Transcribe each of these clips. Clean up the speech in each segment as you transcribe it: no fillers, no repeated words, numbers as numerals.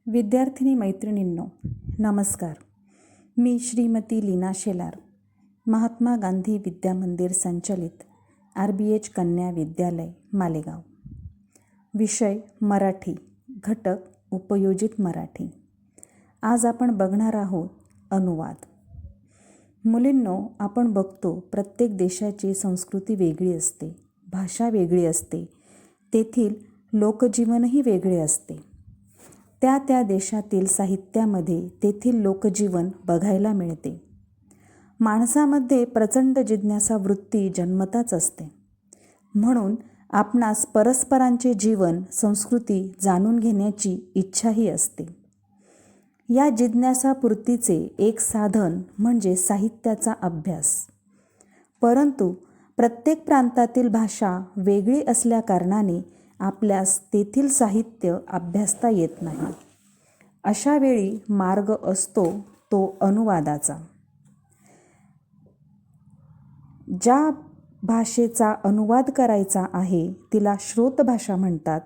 विद्यार्थिनी मैत्रिणींनो, नमस्कार. मी श्रीमती लीना शेलार, महात्मा गांधी विद्यामंदिर संचलित RBH कन्या विद्यालय मालेगाव. विषय मराठी, घटक उपयोजित मराठी. आज आपण बघणार आहोत अनुवाद. मुलींनो, आपण बघतो प्रत्येक देशाची संस्कृती वेगळी असते, भाषा वेगळी असते, तेथील लोकजीवनही वेगळे असते. त्या देशातील साहित्यामध्ये तेथील लोकजीवन बघायला मिळते. माणसामध्ये प्रचंड जिज्ञासा वृत्ती जन्मताच असते. म्हणून आपणास परस्परांचे जीवन, संस्कृती जाणून घेण्याची इच्छाही असते. या जिज्ञासापूर्तीचे एक साधन म्हणजे साहित्याचा अभ्यास. परंतु प्रत्येक प्रांतातील भाषा वेगळी असल्याकारणाने आपल्यास तेथील साहित्य अभ्यासता येत नाही. अशा वेळी मार्ग असतो तो अनुवादाचा. ज्या भाषेचा अनुवाद करायचा आहे तिला श्रोतभाषा म्हणतात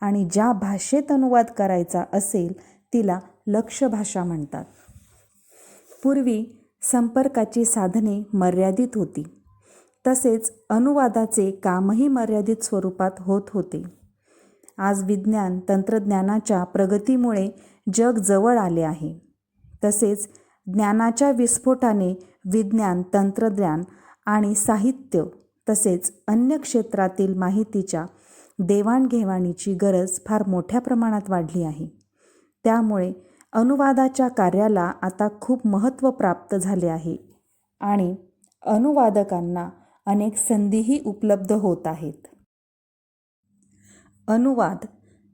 आणि ज्या भाषेत अनुवाद करायचा असेल तिला लक्ष्यभाषा म्हणतात. पूर्वी संपर्काची साधने मर्यादित होती, तसेच अनुवादाचे कामही मर्यादित स्वरूपात होत होते. आज विज्ञान तंत्रज्ञानाच्या प्रगतीमुळे जग जवळ आले आहे. तसेच ज्ञानाच्या विस्फोटाने विज्ञान, तंत्रज्ञान आणि साहित्य तसेच अन्य क्षेत्रातील माहितीच्या देवाणघेवाणीची गरज फार मोठ्या प्रमाणात वाढली आहे. त्यामुळे अनुवादाच्या कार्याला आता खूप महत्त्व प्राप्त झाले आहे आणि अनुवादकांना अनेक संधीही उपलब्ध होत आहेत. अनुवाद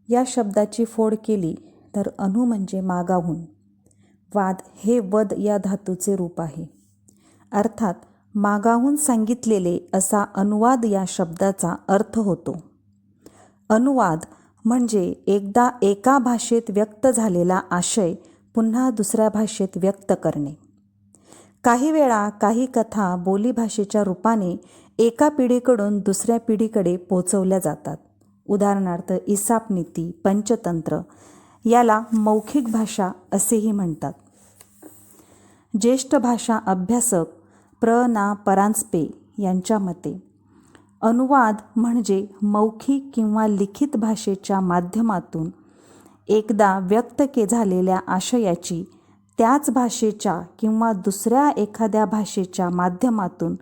या शब्दाची फोड केली तर अनु म्हणजे मागाहून, वाद हे वद या धातूचे रूप आहे. अर्थात मागाहून सांगितलेले असा अनुवाद या शब्दाचा अर्थ होतो. अनुवाद म्हणजे एकदा एका भाषेत व्यक्त झालेला आशय पुन्हा दुसऱ्या भाषेत व्यक्त करणे. काही वेळा काही कथा बोलीभाषेच्या रूपाने एका पिढीकडून दुसऱ्या पिढीकडे पोहोचवल्या जातात. उदाहरणार्थ इसापनीती, पंचतंत्र याला मौखिक भाषा असेही म्हणतात. ज्येष्ठ भाषा अभ्यासक प्र.ना. परांजपे यांच्या मते अनुवाद म्हणजे मौखिक किंवा लिखित भाषेच्या माध्यमातून एकदा व्यक्त झालेल्या आशयाची त्याच भाषेच्या किंवा दुसऱ्या एखाद्या भाषेच्या माध्यमातून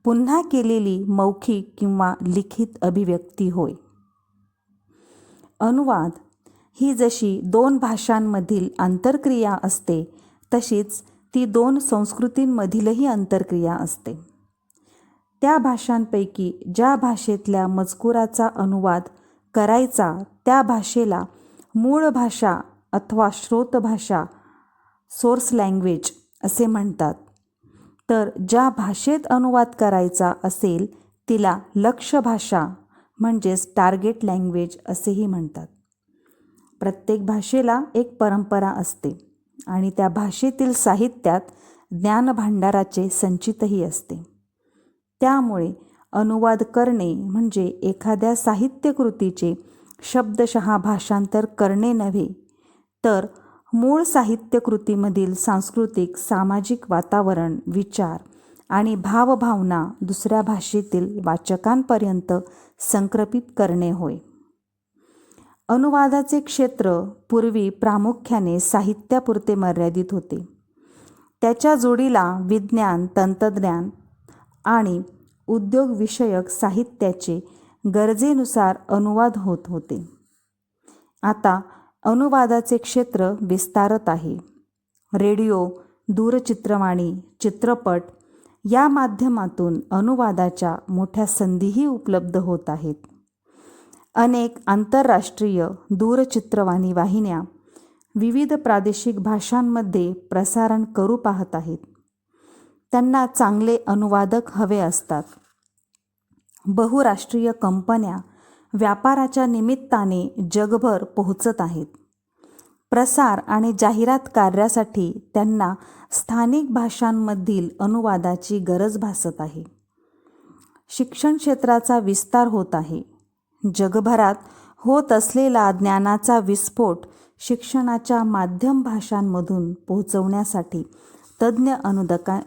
पुन्हा केलेली मौखिक किंवा लिखित अभिव्यक्ती होय. अनुवाद ही जशी दोन भाषांमधील आंतरक्रिया असते, तशीच ती दोन संस्कृतींमधीलही आंतरक्रिया असते. त्या भाषांपैकी ज्या भाषेतल्या मजकुराचा अनुवाद करायचा त्या भाषेला मूळ भाषा अथवा श्रोतभाषा, सोर्स लँग्वेज असे म्हणतात. तर ज्या भाषेत अनुवाद करायचा असेल तिला लक्ष्य भाषा म्हणजेच टार्गेट लँग्वेज असेही म्हणतात. प्रत्येक भाषेला एक परंपरा असते आणि त्या भाषेतील साहित्यात ज्ञानभांडाराचे संचितही असते. त्यामुळे अनुवाद करणे म्हणजे एखाद्या साहित्यकृतीचे शब्दशः भाषांतर करणे नव्हे, तर मूळ साहित्यकृतीमधील सांस्कृतिक, सामाजिक वातावरण, विचार आणि भावभावना दुसऱ्या भाषेतील वाचकांपर्यंत संक्रमित करणे होय. अनुवादाचे क्षेत्र पूर्वी प्रामुख्याने साहित्यापुरते मर्यादित होते. त्याच्या जोडीला विज्ञान, तंत्रज्ञान आणि उद्योगविषयक साहित्याचे गरजेनुसार अनुवाद होत होते. आता अनुवादाचे क्षेत्र विस्तारत आहे. रेडिओ, दूरचित्रवाणी, चित्रपट या माध्यमातून अनुवादाच्या मोठ्या संधीही उपलब्ध होत आहेत. अनेक आंतरराष्ट्रीय दूरचित्रवाणी वाहिन्या विविध प्रादेशिक भाषांमध्ये प्रसारण करू पाहत आहेत. त्यांना चांगले अनुवादक हवे असतात. बहुराष्ट्रीय कंपन्या व्यापाराच्या निमित्ताने जगभर पोहोचत आहेत. प्रसार आणि जाहिरात कार्यासाठी त्यांना स्थानिक भाषांमधील अनुवादाची गरज भासत आहे. शिक्षण क्षेत्राचा विस्तार होत आहे. जगभरात होत असलेला ज्ञानाचा विस्फोट शिक्षणाच्या माध्यम भाषांमधून पोहोचवण्यासाठी तज्ज्ञ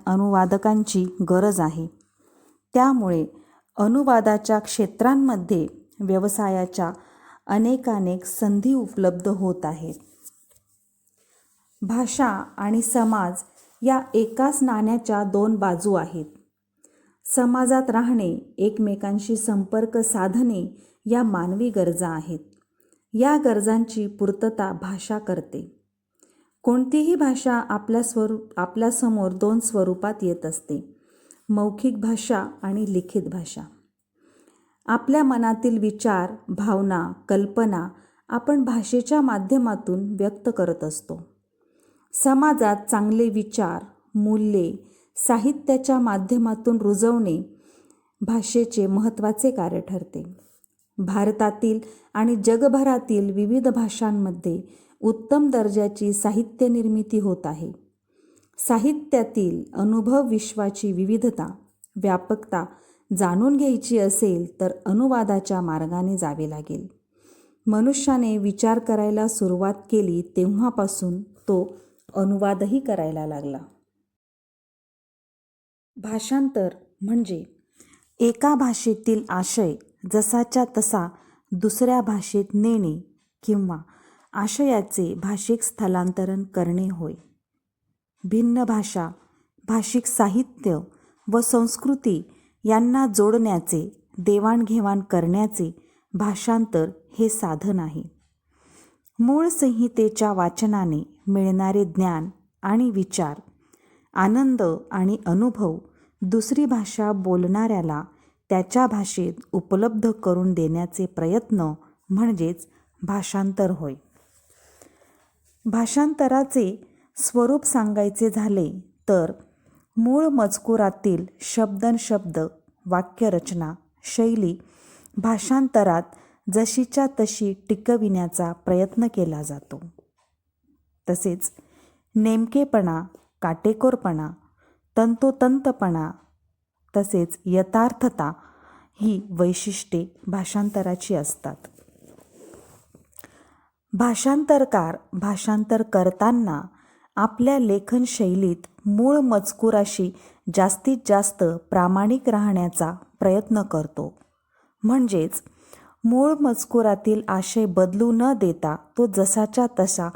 अनुवादकांची गरज आहे. त्यामुळे अनुवादाच्या क्षेत्रांमध्ये व्यवसायाच्या अनेकानेक संधी उपलब्ध होत आहेत. भाषा आणि समाज या एकाच नाण्याच्या दोन बाजू आहेत. समाजात राहणे, एकमेकांशी संपर्क साधणे या मानवी गरजा आहेत. या गरजांची पूर्तता भाषा करते. कोणतीही भाषा आपल्यासमोर दोन स्वरूपात येत असते, मौखिक भाषा आणि लिखित भाषा. आपल्या मनातील विचार, भावना, कल्पना आपण भाषेच्या माध्यमातून व्यक्त करत असतो. समाजात चांगले विचार, मूल्ये साहित्याच्या माध्यमातून रुजवणे भाषेचे महत्त्वाचे कार्य ठरते. भारतातील आणि जगभरातील विविध भाषांमध्ये उत्तम दर्जाची साहित्य निर्मिती होत आहे. साहित्यातील अनुभव विश्वाची विविधता, व्यापकता जाणून घ्यायची असेल तर अनुवादाच्या मार्गाने जावे लागेल. मनुष्याने विचार करायला सुरुवात केली तेव्हापासून तो अनुवादही करायला लागला. भाषांतर म्हणजे एका भाषेतील आशय जसाच्या तसा दुसऱ्या भाषेत नेणे किंवा आशयाचे भाषिक स्थलांतरण करणे होय. भिन्न भाषा, भाषिक साहित्य व संस्कृती यांना जोडण्याचे, देवाणघेवाण करण्याचे भाषांतर हे साधन आहे. मूळ संहितेच्या वाचनाने मिळणारे ज्ञान आणि विचार, आनंद आणि अनुभव दुसरी भाषा बोलणाऱ्याला त्याच्या भाषेत उपलब्ध करून देण्याचे प्रयत्न म्हणजेच भाषांतर होय. भाषांतराचे स्वरूप सांगायचे झाले तर मूळ मजकुरातील शब्दनशब्द, वाक्यरचना, शैली भाषांतरात जशीच्या तशी टिकविण्याचा प्रयत्न केला जातो. तसेच नेमकेपणा, काटेकोरपणा, तंतोतंतपणा तसेच यथार्थता ही वैशिष्ट्ये भाषांतराची असतात. भाषांतरकार भाषांतर करताना आपल्या लेखन शैलीत मूळ मजकुराशी जास्तीत जास्त प्रामाणिक राहण्याचा प्रयत्न करतो. म्हणजेच मूळ मजकुरातील आशय बदलू न देता तो जसाच्या तसा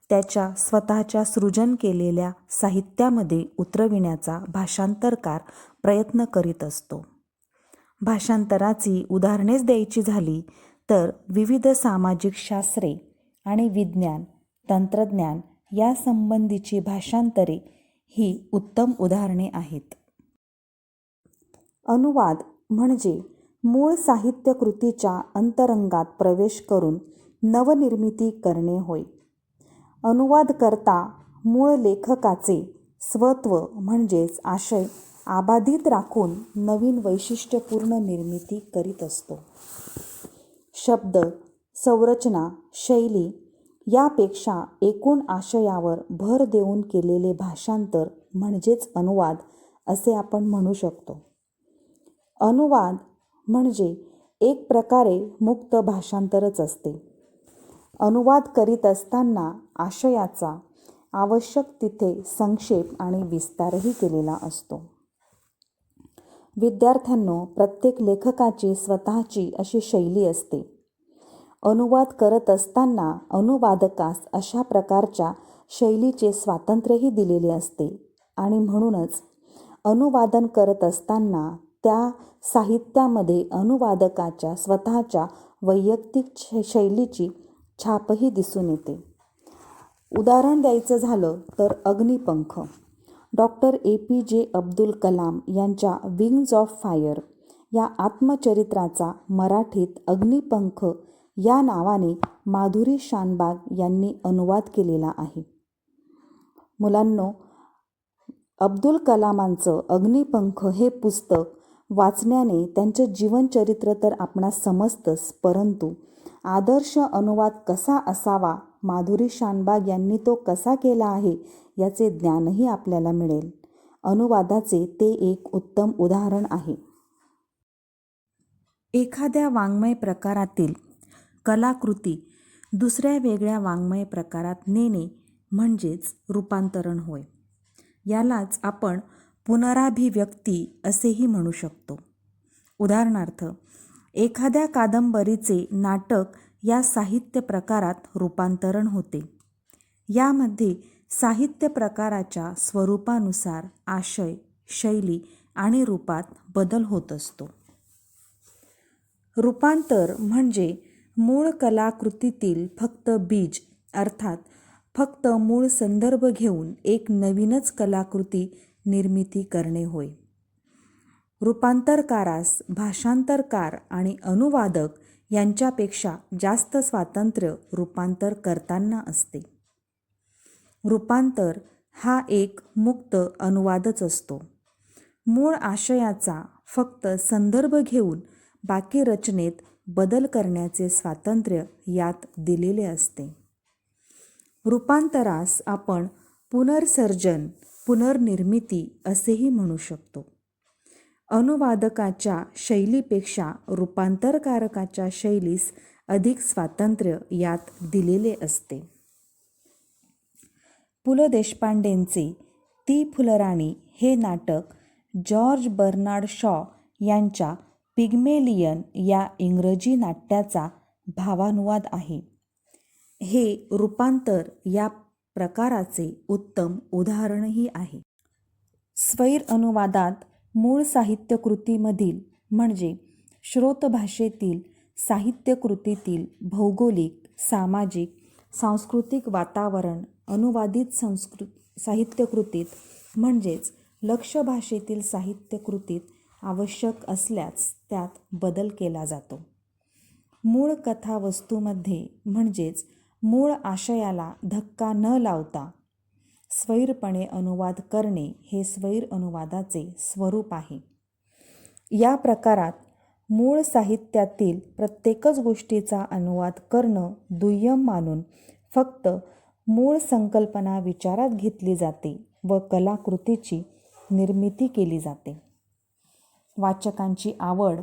त्याच्या स्वतःच्या सृजन केलेल्या साहित्यामध्ये उतरविण्याचा भाषांतरकार प्रयत्न करीत असतो. भाषांतराची उदाहरणेच द्यायची झाली तर विविध सामाजिक शास्त्रे आणि विज्ञान, तंत्रज्ञान या संबंधीची भाषांतरे ही उत्तम उदाहरणे आहेत. अनुवाद म्हणजे मूळ साहित्यकृतीच्या अंतरंगात प्रवेश करून नवनिर्मिती करणे होय. अनुवादकर्ता मूळ लेखकाचे स्वत्व म्हणजेच आशय अबाधित राखून नवीन वैशिष्ट्यपूर्ण निर्मिती करीत असतो. शब्द, संरचना, शैली यापेक्षा एकूण आशयावर भर देऊन केलेले भाषांतर म्हणजेच अनुवाद असे आपण म्हणू शकतो. अनुवाद म्हणजे एक प्रकारे मुक्त भाषांतरच असते. अनुवाद करीत असताना आशयाचा आवश्यक तिथे संक्षेप आणि विस्तारही केलेला असतो. विद्यार्थ्यांनो, प्रत्येक लेखकाची स्वतःची अशी शैली असते. अनुवाद करत असताना अनुवादकास अशा प्रकारच्या शैलीचे स्वातंत्र्यही दिलेले असते आणि म्हणूनच अनुवादन करत असताना त्या साहित्यामध्ये अनुवादकाच्या स्वतःच्या वैयक्तिक शैलीची छापही दिसून येते. उदाहरण द्यायचं झालं तर अग्निपंख, डॉक्टर APJ अब्दुल कलाम यांच्या विंग्ज ऑफ फायर या आत्मचरित्राचा मराठीत अग्निपंख या नावाने माधुरी शानबाग यांनी अनुवाद केलेला आहे. मुलांनो, अब्दुल कलामांचं अग्निपंख हे पुस्तक वाचण्याने त्यांचे जीवनचरित्र तर आपणास समजतंच, परंतु आदर्श अनुवाद कसा असावा, माधुरी शानबाग यांनी तो कसा केला आहे याचे ज्ञानही आपल्याला मिळेल. अनुवादाचे ते एक उत्तम उदाहरण आहे. एखाद्या वाङ्मय प्रकारातील कलाकृती दुसऱ्या वेगळ्या वाङ्मय प्रकारात नेणे म्हणजेच रूपांतरण होय. यालाच आपण पुनराभिव्यक्ती असेही म्हणू शकतो. उदाहरणार्थ, एखाद्या कादंबरीचे नाटक या साहित्य प्रकारात रूपांतरण होते. यामध्ये साहित्य प्रकाराच्या स्वरूपानुसार आशय, शैली आणि रूपात बदल होत असतो. रूपांतर म्हणजे मूळ कलाकृतीतील फक्त बीज अर्थात फक्त मूळ संदर्भ घेऊन एक नवीनच कलाकृती निर्मिती करणे होय. रूपांतरकारास भाषांतरकार आणि अनुवादक यांच्यापेक्षा जास्त स्वातंत्र्य रूपांतर करताना असते. रूपांतर हा एक मुक्त अनुवादच असतो. मूळ आशयाचा फक्त संदर्भ घेऊन बाकी रचनेत बदल करण्याचे स्वातंत्र्य यात दिलेले असते. रूपांतरास आपण पुनर्सर्जन, पुनर्निर्मिती असेही म्हणू शकतो. अनुवादकाच्या शैलीपेक्षा रूपांतरकारकाच्या शैलीस अधिक स्वातंत्र्य यात दिलेले असते. पु ल देशपांडेंचे ती फुलराणी हे नाटक जॉर्ज बर्नार्ड शॉ यांच्या पिग्मेलियन या इंग्रजी नाट्याचा भावानुवाद आहे. हे रूपांतर या प्रकाराचे उत्तम उदाहरणही आहे. स्वैर अनुवादात मूळ साहित्यकृतीमधील म्हणजे श्रोतभाषेतील साहित्यकृतीतील भौगोलिक, सामाजिक, सांस्कृतिक वातावरण अनुवादित साहित्यकृतीत म्हणजेच लक्ष्य भाषेतील साहित्यकृतीत आवश्यक असल्यास त्यात बदल केला जातो. मूळ कथावस्तूमध्ये म्हणजेच मूळ आशयाला धक्का न लावता स्वैरपणे अनुवाद करणे हे स्वैर अनुवादाचे स्वरूप आहे. या प्रकारात मूळ साहित्यातील प्रत्येकच गोष्टीचा अनुवाद करणं दुय्यम मानून फक्त मूळ संकल्पना विचारात घेतली जाते व कलाकृतीची निर्मिती केली जाते. वाचकांची आवड,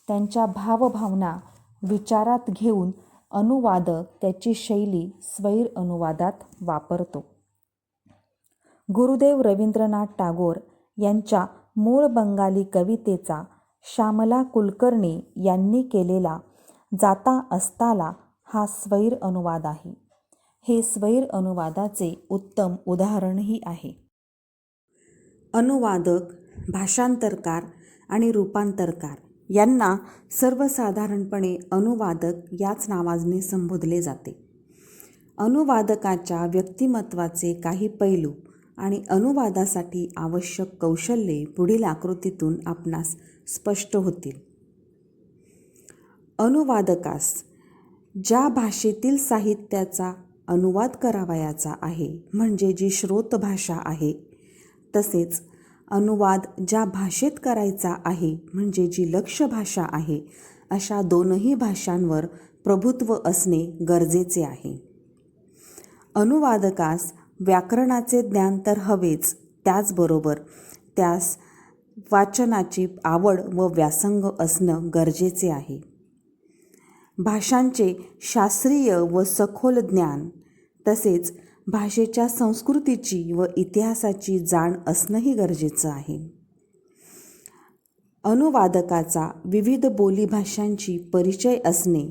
त्यांच्या भावभावना विचारात घेऊन अनुवादक त्याची शैली स्वैर अनुवादात वापरतो. गुरुदेव रवींद्रनाथ टागोर यांच्या मूळ बंगाली कवितेचा श्यामला कुलकर्णी यांनी केलेला जाता अस्ताला हा स्वैर अनुवाद आहे. हे स्वैर अनुवादाचे उत्तम उदाहरणही आहे. अनुवादक, भाषांतरकार आणि रूपांतरकार यांना सर्वसाधारणपणे अनुवादक याच नावाने संबोधले जाते. अनुवादकाच्या व्यक्तिमत्वाचे काही पैलू आणि अनुवादासाठी आवश्यक कौशल्ये पुढील आकृतीतून आपणास स्पष्ट होतील. अनुवादकास ज्या भाषेतील साहित्याचा अनुवाद करावयाचा आहे म्हणजे जी श्रोत भाषा आहे, तसेच अनुवाद ज्या भाषेत करायचा आहे म्हणजे जी लक्ष्य भाषा आहे, अशा दोनही भाषांवर प्रभुत्व असणे गरजेचे आहे. अनुवादकास व्याकरणाचे ज्ञान तर हवेच, त्याचबरोबर त्यास वाचनाची आवड व व्यासंग असणं गरजेचे आहे. भाषांचे शास्त्रीय व सखोल ज्ञान तसेच भाषेच्या संस्कृतीची व इतिहासाची जाण असणंही गरजेचं आहे. अनुवादकाचा विविध बोलीभाषांची परिचय असणे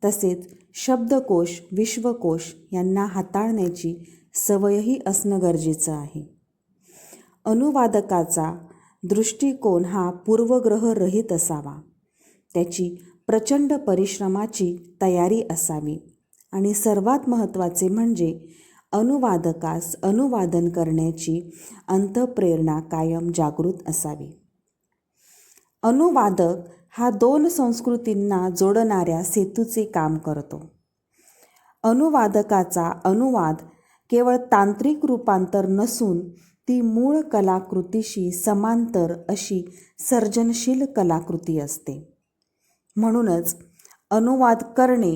तसेच शब्दकोश, विश्वकोश यांना हाताळण्याची सवयही असणं गरजेचं आहे. अनुवादकाचा दृष्टिकोन हा पूर्वग्रहरहित असावा. त्याची प्रचंड परिश्रमाची तयारी असावी आणि सर्वात महत्त्वाचे म्हणजे अनुवादकास अनुवादन करण्याची अंतःप्रेरणा कायम जागृत असावी. अनुवादक हा दोन संस्कृतींना जोडणाऱ्या सेतूचे काम करतो. अनुवादकाचा अनुवाद केवळ तांत्रिक रूपांतर नसून ती मूळ कलाकृतीशी समांतर अशी सर्जनशील कलाकृती असते. म्हणूनच अनुवाद करणे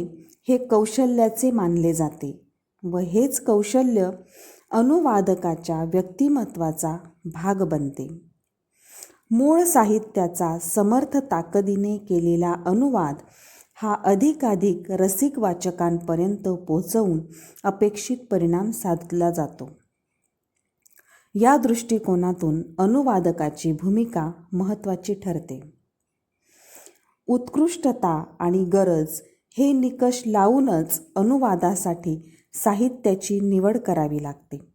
हे कौशल्याचे मानले जाते व हेच कौशल्य अनुवादकाच्या व्यक्तिमत्वाचा भाग बनते. मूळ साहित्याचा समर्थ ताकदीने केलेला अनुवाद हा अधिकाधिक रसिक वाचकांपर्यंत पोहोचवून अपेक्षित परिणाम साधला जातो. या दृष्टिकोनातून अनुवादकाची भूमिका महत्त्वाची ठरते. उत्कृष्टता आणि गरज हे निकष लावूनच अनुवादासाठी साहित्याची निवड करावी लागते.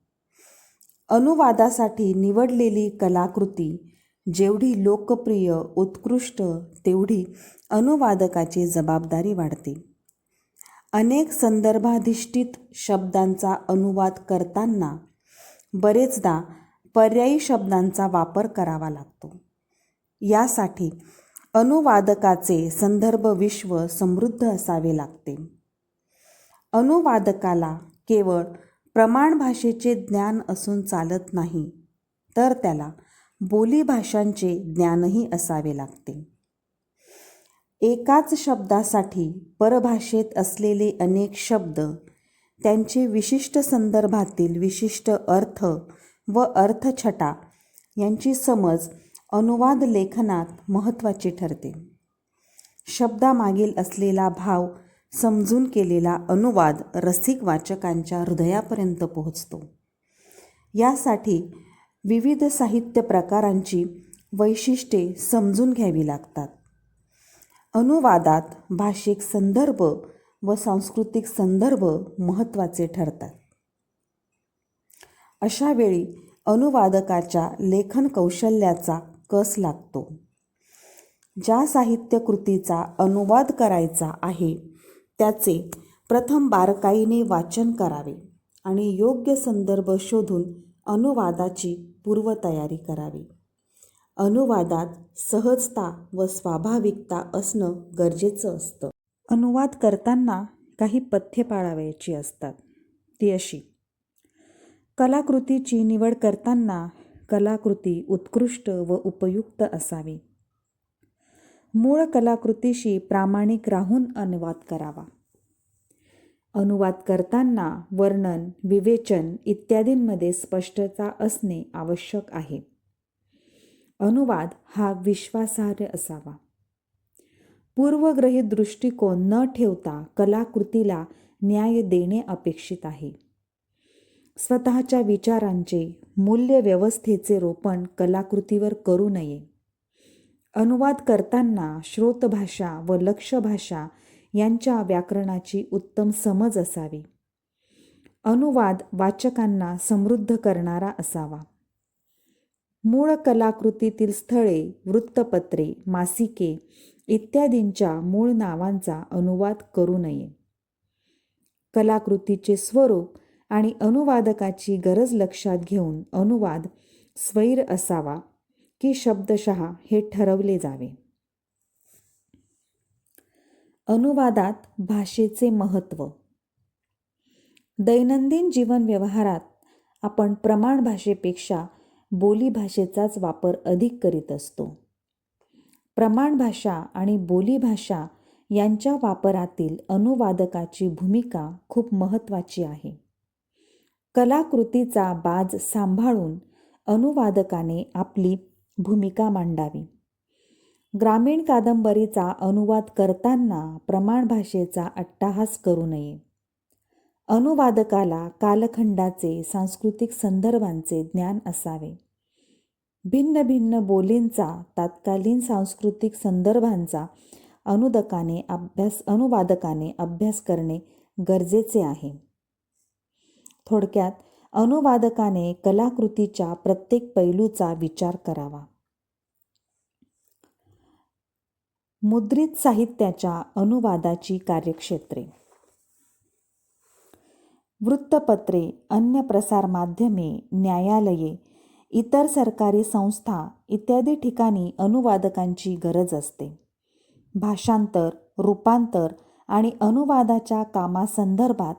अनुवादासाठी निवडलेली कलाकृती जेवढी लोकप्रिय, उत्कृष्ट, तेवढी अनुवादकाची जबाबदारी वाढते. अनेक संदर्भाधिष्ठित शब्दांचा अनुवाद करताना बरेचदा पर्यायी शब्दांचा वापर करावा लागतो. यासाठी अनुवादकाचे संदर्भ विश्व समृद्ध असावे लागते. अनुवादकाला केवळ प्रमाण भाषेचे ज्ञान असून चालत नाही, तर त्याला बोलीभाषांचे ज्ञानही असावे लागते. एकाच शब्दासाठी परभाषेत असलेले अनेक शब्द, त्यांचे विशिष्ट संदर्भातील विशिष्ट अर्थ व अर्थछटा यांची समज अनुवाद लेखनात महत्त्वाची ठरते. शब्दामागील असलेला भाव समजून केलेला अनुवाद रसिक वाचकांच्या हृदयापर्यंत पोहोचतो. यासाठी विविध साहित्य प्रकारांची वैशिष्ट्ये समजून घ्यावी लागतात. अनुवादात भाषिक संदर्भ व सांस्कृतिक संदर्भ महत्त्वाचे ठरतात. अशा वेळी अनुवादकाच्या लेखन कौशल्याचा कस लागतो. ज्या साहित्य कृतीचा अनुवाद करायचा आहे त्याचे प्रथम बारकाईने वाचन करावे आणि योग्य संदर्भ शोधून अनुवादाची पूर्वतयारी करावी. अनुवादात सहजता व स्वाभाविकता असणं गरजेचं असतं. अनुवाद करताना काही पथ्ये पाळावयाची असतात. ती अशी: कलाकृतीची निवड करताना कलाकृती उत्कृष्ट व उपयुक्त असावी. मूळ कलाकृतीशी प्रामाणिक राहून अनुवाद करावा. अनुवाद करताना वर्णन, विवेचन इत्यादींमध्ये स्पष्टता असणे आवश्यक आहे. अनुवाद हा विश्वासार्ह असावा. पूर्वग्रहित दृष्टिकोन न ठेवता कलाकृतीला न्याय देणे अपेक्षित आहे. स्वतःच्या विचारांचे, मूल्यव्यवस्थेचे रोपण कलाकृतीवर करू नये. अनुवाद करताना श्रोतभाषा व लक्ष्यभाषा यांच्या व्याकरणाची उत्तम समज असावी. अनुवाद वाचकांना समृद्ध करणारा असावा. मूळ कलाकृतीतील स्थळे, वृत्तपत्रे, मासिके इत्यादींच्या मूळ नावांचा अनुवाद करू नये. कलाकृतीचे स्वरूप आणि अनुवादकाची गरज लक्षात घेऊन अनुवाद स्वैर असावा की शब्दशः हे ठरवले जावे. अनुवादात भाषेचे महत्त्व. दैनंदिन जीवन व्यवहारात आपण प्रमाण भाषेपेक्षा बोलीभाषेचाच वापर अधिक करीत असतो. प्रमाण भाषा आणि बोलीभाषा यांच्या वापरातील अनुवादकाची भूमिका खूप महत्त्वाची आहे. कलाकृतीचा बाज सांभाळून अनुवादकाने आपली भूमिका मांडावी. ग्रामीण कादंबरीचा अनुवाद करताना प्रमाण भाषेचा अट्टाहास करू नये. अनुवादकाला कालखंडाचे, सांस्कृतिक संदर्भांचे ज्ञान असावे. भिन्न भिन्न बोलींचा, तत्कालीन सांस्कृतिक संदर्भांचा अनुवादकाने अभ्यास करणे गरजेचे आहे. थोडक्यात, अनुवादकाने कलाकृतीच्या प्रत्येक पैलूचा विचार करावा. मुद्रित साहित्याच्या अनुवादाची कार्यक्षेत्रे. वृत्तपत्रे, अन्य प्रसारमाध्यमे, न्यायालये, इतर सरकारी संस्था इत्यादी ठिकाणी अनुवादकांची गरज असते. भाषांतर, रूपांतर आणि अनुवादाच्या कामासंदर्भात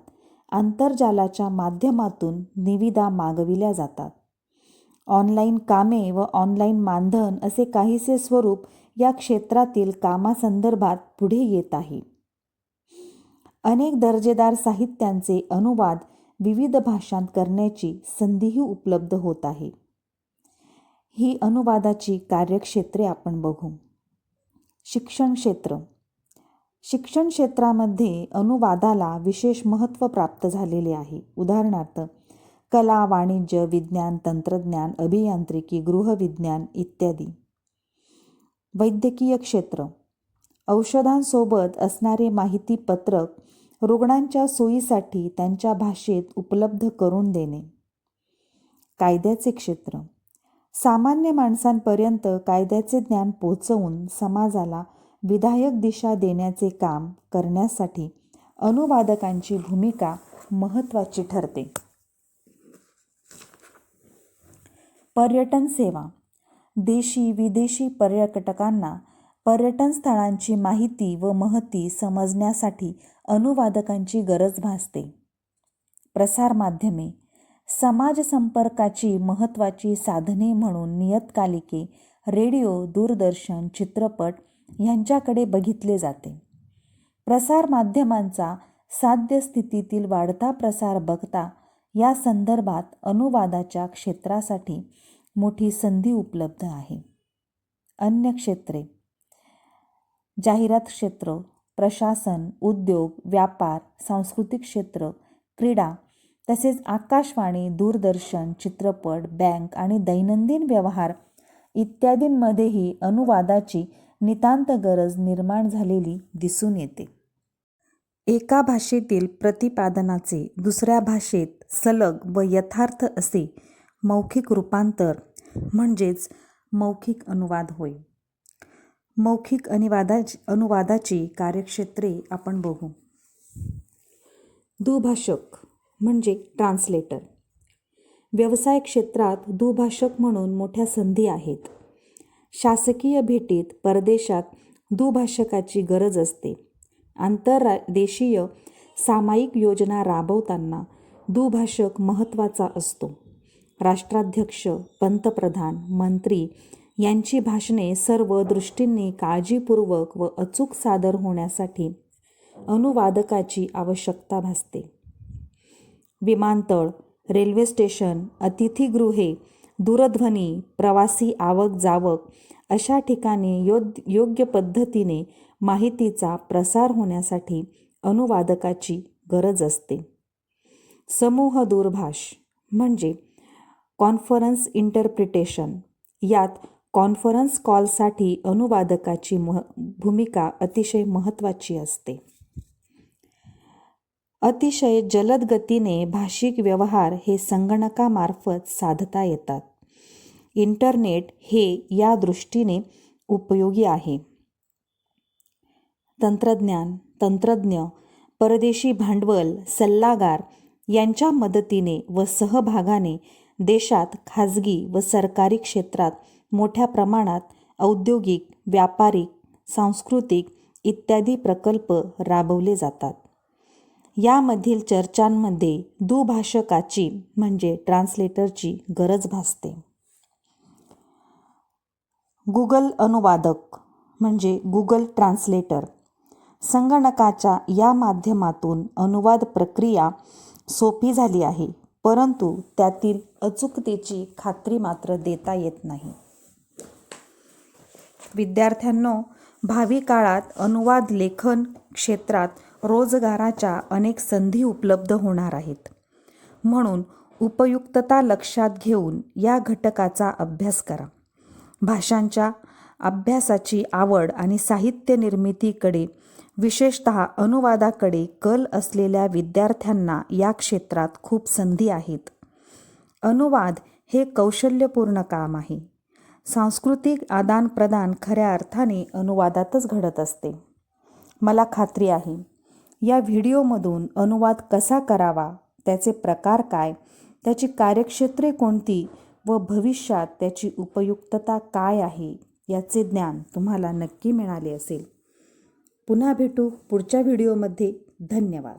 आंतरजालाच्या माध्यमातून निविदा मागविल्या जातात. ऑनलाईन कामे व ऑनलाईन मानधन असे काहीसे स्वरूप या क्षेत्रातील कामासंदर्भात पुढे येत आहे. अनेक दर्जेदार साहित्यांचे अनुवाद विविध भाषांत करण्याची संधीही उपलब्ध होत आहे. ही अनुवादाची कार्यक्षेत्रे आपण बघू. शिक्षण क्षेत्र. शिक्षण क्षेत्रामध्ये अनुवादाला विशेष महत्त्व प्राप्त झालेले आहे. उदाहरणार्थ कला, वाणिज्य, विज्ञान, तंत्रज्ञान, अभियांत्रिकी, गृहविज्ञान इत्यादी. वैद्यकीय क्षेत्र, औषधांसोबत असणारे माहिती पत्रक रुग्णांच्या सोयीसाठी त्यांच्या भाषेत उपलब्ध करून देणे. कायद्याचे क्षेत्र, सामान्य माणसांपर्यंत कायद्याचे ज्ञान पोहोचवून समाजाला विधायक दिशा देण्याचे काम करण्यासाठी अनुवादकांची भूमिका महत्त्वाची ठरते. पर्यटन सेवा, देशी विदेशी पर्यटकांना पर्यटन स्थळांची माहिती व महती समजण्यासाठी अनुवादकांची गरज भासते. प्रसार माध्यमे, समाज संपर्काची महत्त्वाची साधने म्हणून नियतकालिके, रेडिओ, दूरदर्शन, चित्रपट यांच्याकडे बघितले जाते. प्रसार माध्यमांचा साध्य स्थितीतील वाढता प्रसार बघता या संदर्भात अनुवादाच्या क्षेत्रासाठी मोठी संधी उपलब्ध आहे. अन्य क्षेत्रे, जाहिरात क्षेत्र, प्रशासन, उद्योग, व्यापार, सांस्कृतिक क्षेत्र, क्रीडा तसेच आकाशवाणी, दूरदर्शन, चित्रपट, बँक आणि दैनंदिन व्यवहार इत्यादींमध्येही अनुवादाची नितांत गरज निर्माण झालेली दिसून येते. एका भाषेतील प्रतिपादनाचे दुसऱ्या भाषेत सलग व यथार्थ असे मौखिक रूपांतर म्हणजेच मौखिक अनुवाद होय. मौखिक अनुवादाची कार्यक्षेत्रे आपण बघू. दुभाषक म्हणजे ट्रान्सलेटर. व्यवसाय क्षेत्रात दुभाषक म्हणून मोठ्या संधी आहेत. शासकीय भेटीत परदेशात दुभाषकाची गरज असते. आंतरदेशीय सामायिक योजना राबवताना दुभाषक महत्त्वाचा असतो. राष्ट्राध्यक्ष, पंतप्रधान, मंत्री यांची भाषणे सर्व दृष्टींनी काळजीपूर्वक व अचूक सादर होण्यासाठी अनुवादकाची आवश्यकता भासते. विमानतळ, रेल्वे स्टेशन, अतिथीगृहे, दूरध्वनी, प्रवासी आवक जावक अशा ठिकाणी योग्य पद्धतीने माहितीचा प्रसार होण्यासाठी अनुवादकाची गरज असते. समूह दूरभाष म्हणजे कॉन्फरन्स इंटरप्रिटेशन. यात कॉन्फरन्स कॉलसाठी अनुवादकाची भूमिका अतिशय महत्त्वाची असते. अतिशय जलद गतीने भाषिक व्यवहार हे संगणकामार्फत साधता येतात. इंटरनेट हे या दृष्टीने उपयोगी आहे. तंत्रज्ञान, तंत्रज्ञ, परदेशी भांडवल, सल्लागार यांच्या मदतीने व सहभागाने देशात खाजगी व सरकारी क्षेत्रात मोठ्या प्रमाणात औद्योगिक, व्यापारिक, सांस्कृतिक इत्यादी प्रकल्प राबवले जातात. यामधील चर्चांमध्ये दुभाषकाची म्हणजे ट्रान्सलेटरची गरज भासते. गुगल अनुवादक म्हणजे गुगल ट्रान्सलेटर. संगणकाच्या या माध्यमातून अनुवाद प्रक्रिया सोपी झाली आहे, परंतु त्यातील अचूकतेची खात्री मात्र देता येत नाही. विद्यार्थ्यांनो, भावी काळात अनुवाद लेखन क्षेत्रात रोजगाराच्या अनेक संधी उपलब्ध होणार आहेत. म्हणून उपयुक्तता लक्षात घेऊन या घटकाचा अभ्यास करा. भाषांच्या अभ्यासाची आवड आणि साहित्य निर्मितीकडे विशेषतः अनुवादाकडे कल असलेल्या विद्यार्थ्यांना या क्षेत्रात खूप संधी आहेत. अनुवाद हे कौशल्यपूर्ण काम आहे. सांस्कृतिक आदानप्रदान खऱ्या अर्थाने अनुवादातच घडत असते. मला खात्री आहे या व्हिडिओमधून अनुवाद कसा करावा, त्याचे प्रकार काय, त्याची कार्यक्षेत्रे कोणती व भविष्यात त्याची उपयुक्तता काय आहे याचे ज्ञान तुम्हाला नक्की मिळाले असेल. पुन्हा भेटू पुढच्या व्हिडिओमध्ये. धन्यवाद.